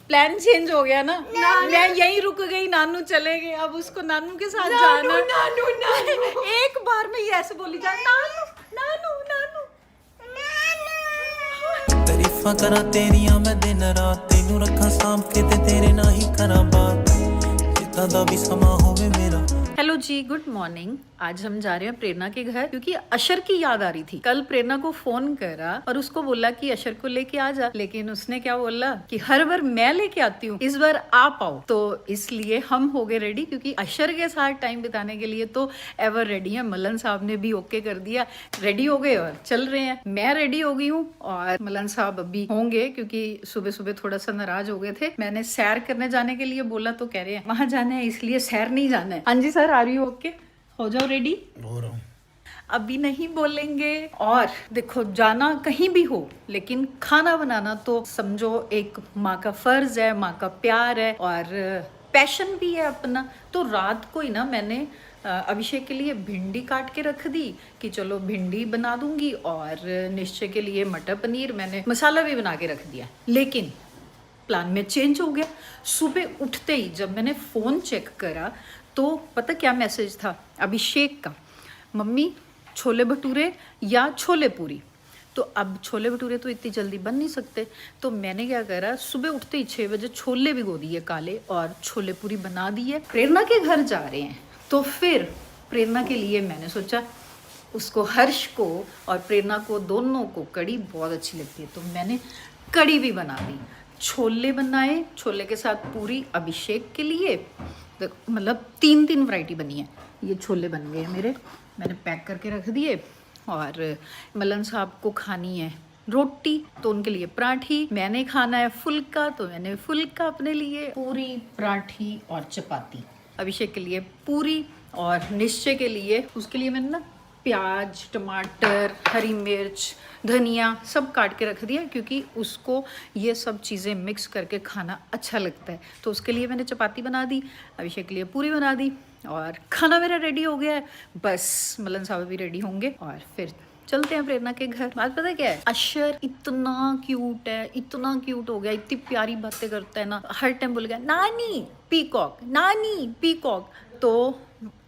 Plan change हो गया ना। मैं यहीं रुक गई, नानू चले गए, अब उसको नानू के साथ जाना। नानू एक बार में ये ऐसे बोली जा, नानू नानू नानू। तारीफां करा तेरियां मैं दिन रात, तेनू रखा सांभ के ते तेरे ना ही करा बात, जिद्दां दा भी समा होवे मेरा। हेलो जी, गुड मॉर्निंग। आज हम जा रहे हैं प्रेरणा के घर क्योंकि अशर की याद आ रही थी। कल प्रेरणा को फोन करा और उसको बोला कि अशर को लेके आ जा, लेकिन उसने क्या बोला कि हर बार मैं लेके आती हूँ, इस बार आप आओ। तो इसलिए हम हो गए रेडी, क्योंकि अशर के साथ टाइम बिताने के लिए तो एवर रेडी है। मलन साहब ने भी ओके कर दिया, रेडी हो गए और चल रहे हैं। मैं रेडी हो गई हूँ और मलन साहब अभी होंगे, क्योंकि सुबह सुबह थोड़ा सा नाराज हो गए थे। मैंने सैर करने जाने के लिए बोला तो कह रहे हैं वहां जाना है, इसलिए सैर नहीं जाना है। हाँ जी सर, आ रही हो? ओके, हो जाओ रेडी। हो रहा हूँ। अभी नहीं बोलेंगे। और देखो, जाना कहीं भी हो, लेकिन खाना बनाना तो समझो एक माँ का फर्ज है, माँ का प्यार है और पैशन भी है अपना। तो रात को ही ना मैंने अभिषेक के लिए भिंडी काट के रख दी कि चलो भिंडी बना दूंगी, और निश्चय के लिए मटर पनीर मैंने मसाला भी बना के रख दिया। लेकिन प्लान में चेंज हो गया। सुबह उठते ही जब मैंने फ़ोन चेक करा तो पता क्या मैसेज था अभिषेक का, मम्मी छोले भटूरे या छोले पूरी। तो अब छोले भटूरे तो इतनी जल्दी बन नहीं सकते, तो मैंने क्या करा, सुबह उठते ही 6 बजे छोले भिगो दिए काले और छोले पूरी बना दी है। प्रेरणा के घर जा रहे हैं तो फिर प्रेरणा के लिए मैंने सोचा, उसको, हर्ष को और प्रेरणा को दोनों को कड़ी बहुत अच्छी लगती है, तो मैंने कड़ी भी बना दी। छोले बनाए, छोले के साथ पूरी अभिषेक के लिए। मतलब 3 वैरायटी बनी है। ये छोले बन गए मेरे, मैंने पैक करके रख दिए। और मलन साहब को खानी है रोटी तो उनके लिए पराठी, मैंने खाना है फुल्का तो मैंने फुल्का अपने लिए, पूरी पराठी और चपाती। अभिषेक के लिए पूरी और निश्चय के लिए, उसके लिए मैंने ना प्याज, टमाटर, हरी मिर्च, धनिया सब काट के रख दिया, क्योंकि उसको ये सब चीज़ें मिक्स करके खाना अच्छा लगता है। तो उसके लिए मैंने चपाती बना दी, अभिषेक के लिए पूरी बना दी, और खाना मेरा रेडी हो गया है। बस मलन साहब भी रेडी होंगे और फिर चलते हैं प्रेरणा के घर। बात पता क्या है, अशर इतना क्यूट है, इतना क्यूट हो गया, इतनी प्यारी बातें करता है ना। हर टाइम बोल गया नानी पीकॉक, नानी पीकॉक। तो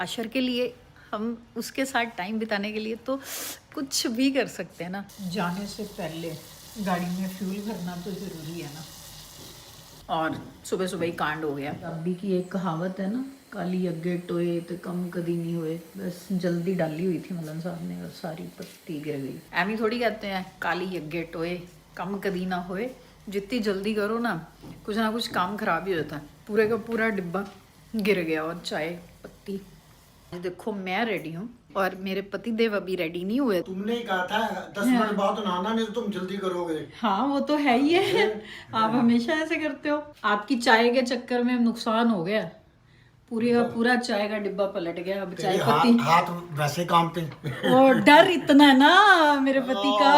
अशर के लिए हम उसके साथ टाइम बिताने के लिए तो कुछ भी कर सकते हैं ना। जाने से पहले गाड़ी में फ्यूल भरना तो ज़रूरी है ना। और सुबह सुबह ही कांड हो गया। अभी की एक कहावत है ना, काली अगे टोए तो कम कदी नहीं हुए। बस जल्दी डाली हुई थी मलन साहब ने और सारी पत्ती गिर गई। एमी थोड़ी कहते हैं काली अगे टोए कम कदी ना होए। जितनी जल्दी करो ना कुछ काम खराब ही होता है। पूरे का पूरा डिब्बा गिर गया और चाय पत्ती। देखो मैं रेडी हूँ और मेरे पति देव अभी रेडी नहीं हुए। तुमने ही कहा था 10 मिनट बाद नहाना, नहीं तो तुम जल्दी करोगे। हाँ वो तो है ही है, आप हमेशा ऐसे करते हो। आपकी चाय के चक्कर में नुकसान हो गया, पूरी का पूरा चाय का डिब्बा पलट गया। अब चाय पत्ती हाथ वैसे काम पे। और डर इतना है ना मेरे पति का।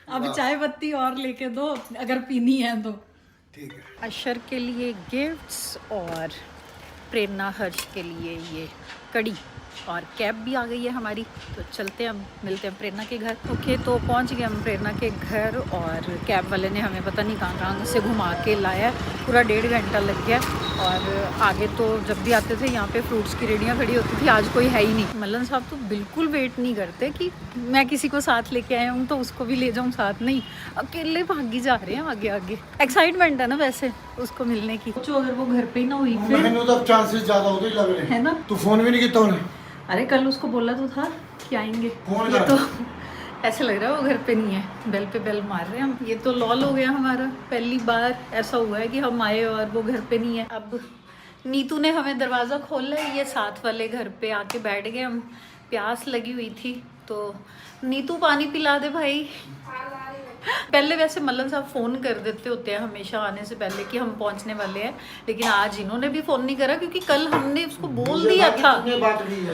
अब चाय पत्ती और लेके दो अगर पीनी है तो। ठीक है। अशर के लिए गिफ्ट्स और प्रेरणा हर्ष के लिए ये कड़ी, और कैब भी आ गई है हमारी। तो चलते हैं, हम मिलते हैं प्रेरणा के घर। ओके, तो पहुंच गए हम प्रेरणा के घर और कैब वाले ने हमें पता नहीं कहाँ से घुमा के लाया। पूरा 1.5 घंटा लग गया। और आगे तो जब भी आते थे यहाँ पे फ्रूट्स की रेडियाँ खड़ी होती थी, आज कोई है ही नहीं। मलन साहब तो बिल्कुल वेट नहीं करते कि मैं किसी को साथ लेके आया हूँ तो उसको भी ले जाऊँ साथ, नहीं, अकेले भागी जा रहे हैं आगे आगे। एक्साइटमेंट है ना वैसे उसको मिलने की। जो अगर वो घर पे ही ना हुई फिर, मैंने तो चांसेस ज्यादा होते ही लग रहे है ना। तू फोन भी नहीं किया उन्हें? अरे कल उसको बोला तो था कि आएंगे, ये तो ऐसे लग रहा है वो घर पे नहीं है। बेल पे बेल मार रहे हैं हम। ये तो लॉल हो गया हमारा, पहली बार ऐसा हुआ है कि हम आए और वो घर पे नहीं है। अब नीतू ने हमें दरवाज़ा खोला, ये साथ वाले घर पे आके बैठ गए। हम प्यास लगी हुई थी तो नीतू पानी पिला दे भाई। पहले वैसे मल्लन साहब फ़ोन कर देते होते हैं हमेशा आने से पहले कि हम पहुंचने वाले हैं, लेकिन आज इन्होंने भी फ़ोन नहीं करा, क्योंकि कल हमने उसको बोल दिया था।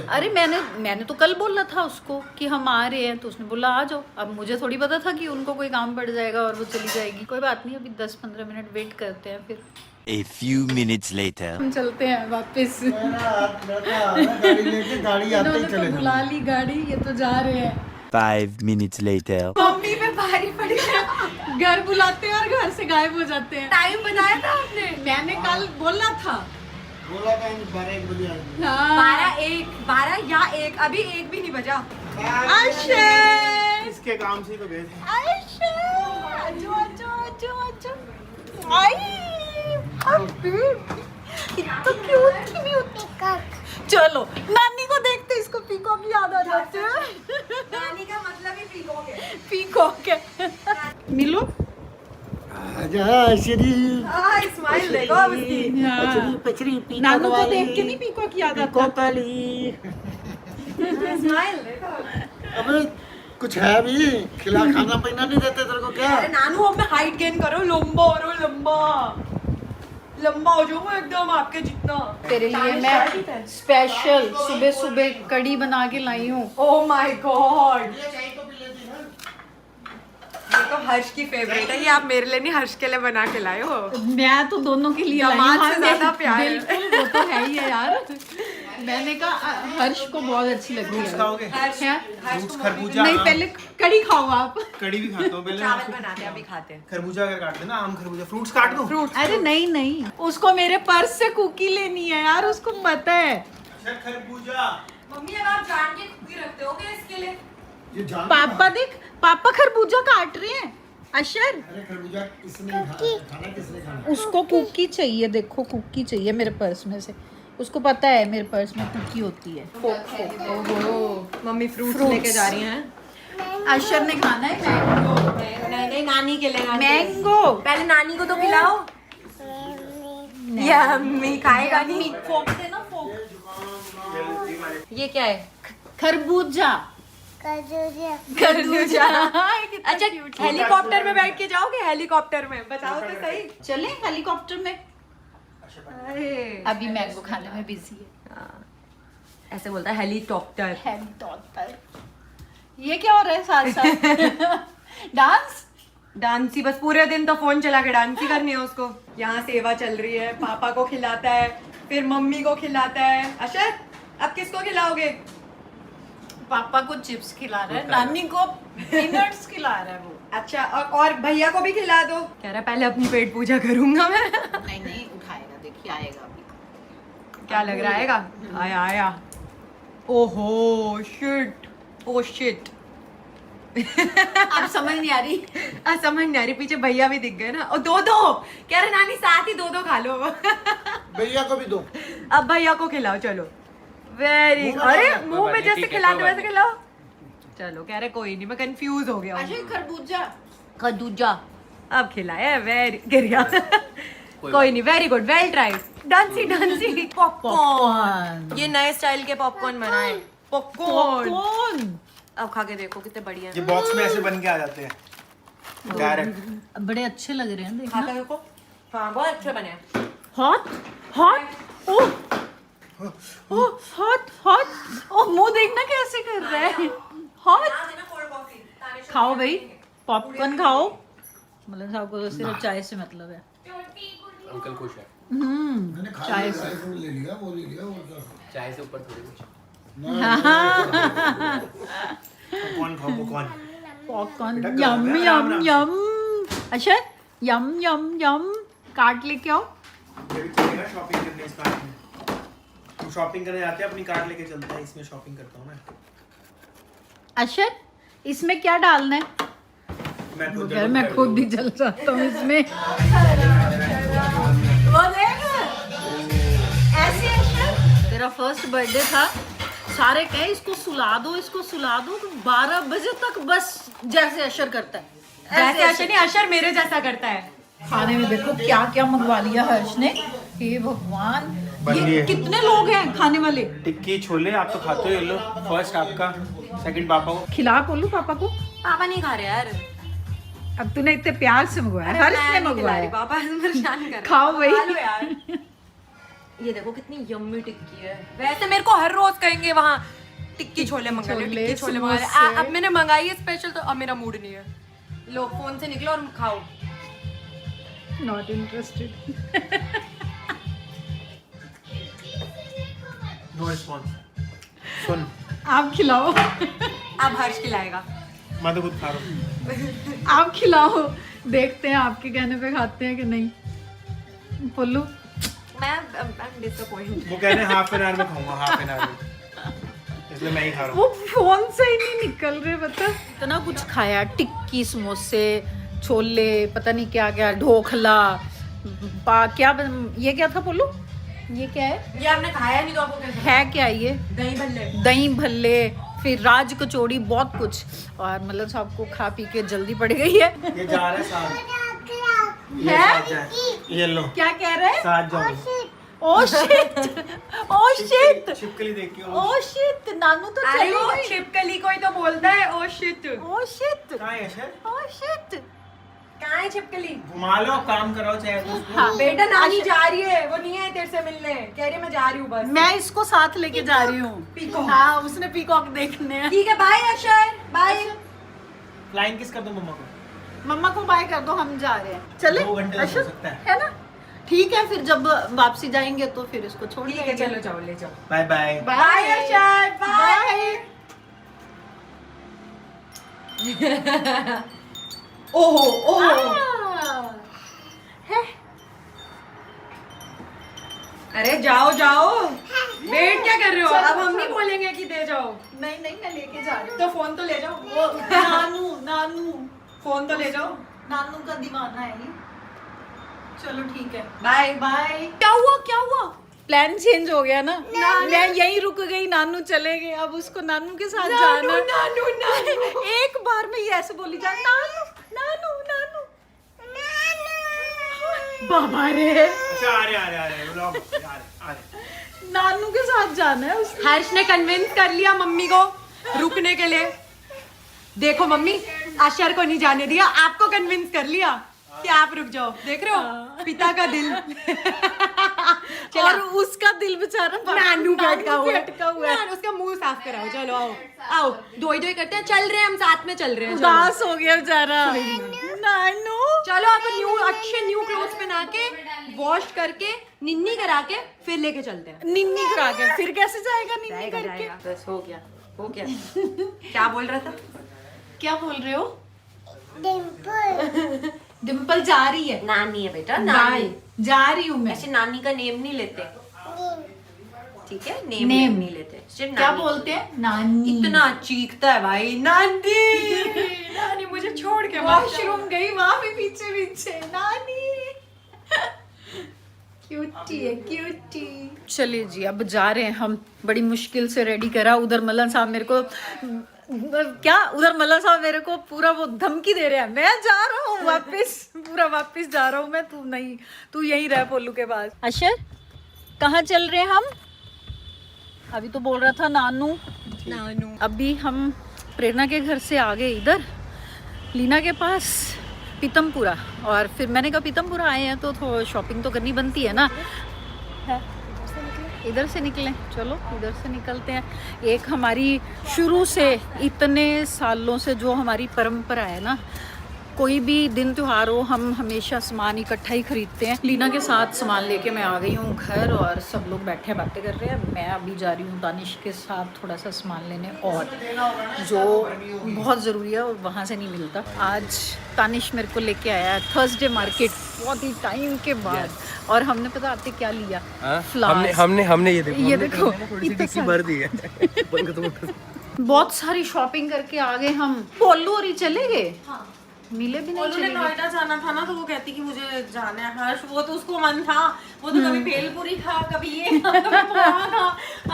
अरे मैंने तो कल बोला था उसको कि हम आ रहे हैं, तो उसने बोला आ जाओ। अब मुझे थोड़ी पता था कि उनको कोई काम पड़ जाएगा और वो चली जाएगी। कोई बात नहीं, अभी 10-15 मिनट वेट करते हैं, फिर A few minutes later. हम चलते हैं वापस। गाड़ी आते ही चले बुला ली गाड़ी, ये तो जा रहे हैं। 5 minutes later. मम्मी पे भारी पड़ गया। घर बुलाते हैं और घर से गायब हो जाते हैं। टाइम बताया था आपने? मैंने कल बोला था। बोला था 12-1 बजे आएंगे। हाँ। 12 या 1, अभी 1 भी नहीं बजा। आशर, इसके काम से ही तो गए थे। आशर, आजो। आई, इतना क्यूट चलो नानी को देखते, इसको पीकॉक याद आ जाते हैं। नानी का मतलब ही पीकॉक है। पीकॉक है। मिलो। आजा श्री स्माइल देखो अब उसकी। पचरी नानू को देख के नहीं पीकॉक याद आता। स्माइल देखो। अबे कुछ है भी, खिला खाना पीना नहीं देते तेरे को क्या? अरे नानू अब मैं हाइट गेन करो, लंबा हो रहा लंबा हो जाऊंगा एकदम आपके जितना। तेरे लिए मैं स्पेशल सुबह सुबह कड़ी बना के लाई हूँ। ओह माय गॉड, ये तो हर्ष की फेवरेट है। ये आप मेरे लिए नहीं, हर्ष के लिए बना के लाए हो। मैं तो दोनों के लिए लाई हूँ। दामाद से ज्यादा प्यार है। बिल्कुल, वो तो है ही है यार। मैंने कहा हर्ष को बहुत अच्छी लगी फ्रूट्स है। खाओगे? हर्ष क्या? फ्रूट्स, खरबूजा, नहीं, आम। पहले कड़ी खाओ आप। कड़ी भी खाता हूँ पहले। चावल बनाते हैं, अभी खाते हैं। खरबूजा अगर काट देना, आम खरबूजा, फ्रूट्स काट दो। फ्रूट्स। अरे नहीं, उसको मेरे पर्स से कुकी लेनी है यार, उसको पता है। खरबूजा। मम्मी अब आप जान के कुकी रखते हो क्या इसके लिए? ये जान पापा देख, पापा खरबूजा काट रहे हैं। अशर, अरे खरबूजा किसने खाना किसने खाना? उसको कुकी चाहिए। देखो कुकी चाहिए मेरे पर्स में से। उसको पता है मेरे पर्स में कुकी होती है। ओहो, मम्मी फ्रूट्स लेके जा रही हैं। अशर ने खाना है मैंगो। नहीं, नानी के लिए। मैंगो पहले नानी को तो खिलाओ। यम्मी, खाएगा नहीं। फोक देना, फोक। ये क्या है? खरबूजा। खरबूजा। अच्छा, हेलीकॉप्टर में बैठ के जाओगे? हेलीकॉप्टर में बताओ तो सही। चले हेलीकॉप्टर में। अरे अभी मैंगो खाने में बिजी है। ऐसे बोलता है हेलीकॉप्टर। हेलीकॉप्टर। ये क्या हो रहा है साथ साथ? डांस। डांस ही, बस पूरे दिन तो फोन चला के डांस ही करनी है उसको। यहाँ सेवा चल रही है, पापा को खिलाता है, फिर मम्मी को खिलाता है। अशर, अब किसको खिलाओगे? पापा को चिप्स खिला रहा है, नानी को पीनट्स खिला रहा है वो। अच्छा, और भैया को भी खिला दो। कह रहा पहले अपनी पेट पूजा करूंगा मैं। नहीं उठाएगा, देखिए आएगा अभी। क्या लग रहा आएगा? आया। ओहो शिट, ओ शिट। अब समझ नहीं आ रही। समझ नहीं आ रही, पीछे भैया भी दिख गए ना। और दो कह रहे नानी साथ ही दो खा लो। भैया को भी दो। अब भैया को खिलाओ, चलो। वेरी, अरे मुंह में जैसे खिलाते वैसे खिलाओ। चलो, कह रहे कोई नहीं, मैं कंफ्यूज हो गया हूँ। अजय खरबूजा। खरबूजा अब खिलाया। वेरी गिर गया। कोई नहीं, वेरी गुड, वेल ट्राइड। डांसी पॉपकॉर्न। ये नए स्टाइल के पॉपकॉर्न बनाए। पॉपकॉर्न कौन? अब खा के देखो कितने बढ़िया ये बॉक्स में ऐसे बन के आ जाते हैं डायरेक्ट। बड़े अच्छे लग रहे हैं खा देखना। के देखो। हाँ, बहुत अच्छे बने हैं। हॉट। ओह हॉट। ओह मुंह देखना कैसे कर रहा है। हॉट। खाओ भाई, पॉपकॉर्न खाओ। मतलब साहब को तो सिर्फ चाय से मतलब है। अंकल खुश है। मैंने खा चाय लिया, आईफोन ले लिया, वो ले लिया, वो क्या? चाय से ऊपर थोड़ी कुछ। पॉपकॉर्न खाओ, पॉपकॉर्न। पॉपकॉर्न बेटा, यम गरम है, यम आराम यम। अच्छा यम काट लेके आओ। ये भी चलेगा शॉपिंग करने इस कार्ट में। हम शॉपिंग करने जाते हैं, अपनी कार्ट लेके चलते हैं, इसमें शॉपिंग करता हूँ मैं। अशर, इसमें क्या डालना है? मैं खुद भी जल जाता हूँ इसमें। वो देख, ऐसे अशर, तेरा फर्स्ट बर्थडे था, सारे कहे इसको सुला दो तो 12 बजे तक बस जैसे अशर करता है। जैसे अशर नहीं, अशर मेरे जैसा करता है। खाने में देखो क्या क्या मंगवा लिया हर्ष ने। हे भगवान, बन ये लिए। कितने लोग हैं खाने वाले? टिक्की छोले आप तो खाते हो, ये लो फर्स्ट आपका, सेकंड पापा को। खिला कोलू पापा को। पापा नहीं खा रहे यार। अब तूने इतने प्यार से मंगवाया, हर्ष ने मैं नहीं खिला रही, मंगवाया। पापा परेशान कर रहे हैं। खाओ भाई। खा लो यार। ये देखो कितनी यम्मी टिक्की है। वैसे मेरे को हर रोज कहेंगे वहाँ टिक्की छोले मंगा लो, टिक्की छोले मंगा लो। अब मैंने मंगाई है स्पेशल, तो अब मेरा मूड नहीं है। लो फोन से निकलो और खाओ। Not interested. No response. सुन, आप खिलाओ। अब हर्ष खिलाएगा। मैं तो खुद खा रहा हूँ। आप खिलाओ, देखते हैं आपके कहने पे खाते हैं कि नहीं। पोलू I'm disappointed. वो कह रहे हैं हाफ एन आवर में खाऊंगा, हाफ एन आवर में, इसलिए मैं ही खा रहा हूँ। वो फोन से ही नहीं निकल रहे, पता इतना कुछ खाया, टिक्की, समोसे, छोले, पता नहीं क्या क्या, ढोकला, ये क्या था पोलू, ये क्या है, ये आपने खाया नहीं तो आपको कैसे? है क्या ये? दही भल्ले। दही भल्ले, फिर राज कचौड़ी, बहुत कुछ। और मतलब साहब को खा पी के जल्दी पड़ गई है। ये जा रहा है साथ, ये है? साथ जाए। ये लो, क्या कह रहे हैं? साथ जाओ। ओ शिट, ओ शिट, छिपकली देख के ओ शिट, नानू तो अरे चली वो गई। छिपकली कोई तो बोलता है ओ शिट। ओ शिट, कहाँ है शर? Oh shit. कहाँ है छिपकली? घुमा लो, काम कराओ चाहे तो उसको। हाँ, बेटा नानी जा रही है, वो नहीं है तेरे से मिलने, कह रही है मैं जा रही हूँ बस। मैं इसको साथ लेके जा रही हूँ। पीकॉक। हाँ, उसने पीकॉक देखने हैं। ठीक है, बाय अशर, बाय। फ्लाइंग किस कर दो मम्मा को। मम्मा को बाय कर दो, हम जा रहे हैं। चले 2 घंटे अच्छा, हो सकता है। है ना? ठीक है, फिर जब वापसी जाएंगे तो फिर इसको छोड़ ठीक है, देंगे। चलो जाओ, ले जाओ। Bye bye. बाय अशर, बाय। ओहो ओहो, अरे जाओ जाओ, वेट क्या कर रहे हो? अब हम नहीं बोलेंगे कि दे जाओ। नहीं नहीं, मैं लेके जा रही हूँ। तो फोन तो ले जाओ, वो नानू, नानू, फोन तो ले जाओ। नानू का दीवाना है ये। चलो ठीक है, बाय। बाय। क्या हुआ, क्या हुआ? प्लान चेंज हो गया ना, मैं यहीं रुक गई, नानू चले गए, अब उसको नानू के साथ जाना। नानू नानू। एक बार में ये ऐसे बोली जा, नानू नानू नानू बाबा रे, अच्छा आ रहे बुलाओ, आ रहे। नानू के साथ जाना है उसको। हर्ष ने कन्विंस कर लिया मम्मी को रुकने के लिए। देखो मम्मी, अशर को नहीं जाने दिया, आपको कन्विंस कर लिया कि आप रुक जाओ। देख रहे हो पिता का दिल। और उसका दिल बेचारा नानू का अटका हुआ है। अटका हुआ है। नानू, उसका मुंह साफ कराओ। चलो आओ आओ, दोई दोई करते हैं, चल रहे हैं हम, साथ में चल रहे हैं। चलो। उदास हो गया बेचारा नानू। चलो आप न्यू अच्छे न्यू क्लोथ्स पहना के, वॉश करके, निन्नी करा के फिर लेके चलते हैं। निन्नी करा के फिर कैसे जाएगा निन्नी जाएगा करके? जाएगा, बस हो गया हो गया। क्या बोल रहा था? क्या बोल रहे हो? डिम्पल जा रही है, नानी है बेटा, बाय, जा रही हूँ मैं। ऐसे नानी का नेम नहीं लेते, ठीक है? नेम नेम नहीं लेते, सिर्फ क्या नानी। बोलते हैं? नानी। इतना चीखता है भाई, नानी नानी मुझे छोड़ के वॉशरूम गई, वहां भी पीछे पीछे नानी। क्यूटी है, क्यूटी। चलिए जी, अब जा रहे हैं हम। बड़ी मुश्किल से रेडी करा। उधर मल्लन साहब मेरे को मेरे को पूरा वो धमकी दे रहे हैं, मैं जा रहा हूँ वापस, पूरा वापस जा रहा हूँ मैं, तू नहीं, तू यहीं रह पोलू के पास। अशर, कहाँ चल रहे हैं हम? अभी तो बोल रहा था नानू। नानू। अभी हम प्रेरणा के घर से आ गए इधर लीना के पास पीतमपुरा, और फिर मैंने कहा पीतमपुरा आए हैं तो शॉपिंग तो करनी बनती है ना। इधर से निकलें, चलो इधर से निकलते हैं। एक हमारी शुरू से इतने सालों से जो हमारी परंपरा है ना, कोई भी दिन त्योहार हो हम हमेशा सामान इकट्ठा ही खरीदते हैं। लीना के साथ सामान लेके मैं आ गई हूँ घर, और सब लोग बैठे बातें कर रहे हैं। मैं अभी जा रही हूँ दानिश के साथ थोड़ा सा सामान लेने, और जो बहुत ज़रूरी है और वहाँ से नहीं मिलता। आज दानिश मेरे को लेके आया है थर्सडे मार्केट, बहुत ही टाइम के बाद। और हमने पता आते क्या लिया? फ्लावर्स। हमने ये देखो, ये देखो, डिक्की भर दी है। बहुत सारी शॉपिंग करके आ गए हम। पोलू और ही चले गए, मिले भी नहीं, उन्होंने चले गए। नोएडा जाना था ना, तो वो कहती कि मुझे जाना है। हर्ष, वो तो उसको मन था, वो तो कभी भेलपुरी खा, कभी ये खा, कभी पोहा खा।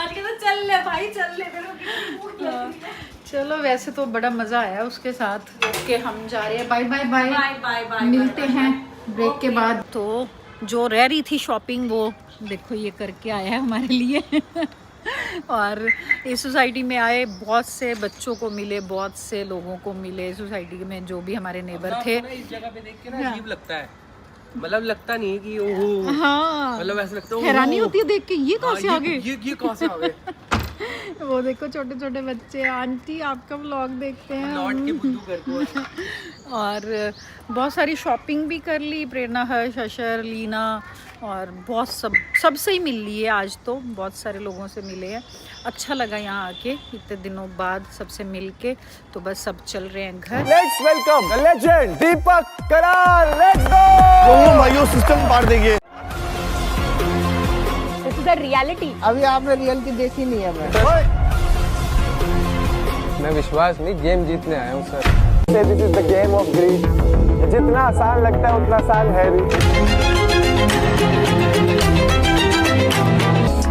आज कहता चल ले भाई, चल ले, मेरे को कितनी भूख लगी है। चलो, वैसे तो बड़ा मजा आया उसके साथ के। हम जा रहे हैं, bye bye bye bye bye bye, मिलते हैं ब्रेक के बाद। तो जो रह रही थी शॉपिंग, वो देखो ये करके आया है हमारे लिए। और इस सोसाइटी में आए, बहुत से बच्चों को मिले, बहुत से लोगों को मिले सोसाइटी में, जो भी हमारे नेबर थे। इस जगह पे देख के ना अजीब लगता है, मतलब लगता नहीं है कि ओहो, हाँ, मतलब ऐसा लगता है हैरानी होती है देख के, ये कहाँ से आ गए? ये कहाँ से आ गए? वो देखो छोटे छोटे बच्चे, आंटी आपका व्लॉग देखते हैं लौट के हम। बुद्धू घर को और बहुत सारी शॉपिंग भी कर ली, प्रेरणा, हर्ष, अशर, लीना, और बहुत सबसे ही मिल ली है आज तो, बहुत सारे लोगों से मिले हैं। अच्छा लगा यहाँ आके इतने दिनों बाद सबसे मिल के। तो बस सब चल रहे हैं घर। लेट्स वेलकम द लेजेंड दीपक कराल, लेट्स गो। मायो सिस्टम पार देंगे। This is the reality. अभी आपने रियलिटी देखी नहीं है। मैं विश्वास नहीं, गेम जीतने आया हूँ sir. This is the game of greed. जितना आसान लगता है उतना आसान है नहीं।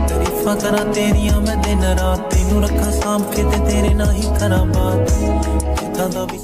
तारीफां करा तेरियां मैं दिन रात, तेनू रखा साम के ते तेरे ना ही करा बात, जिद्दां दा भी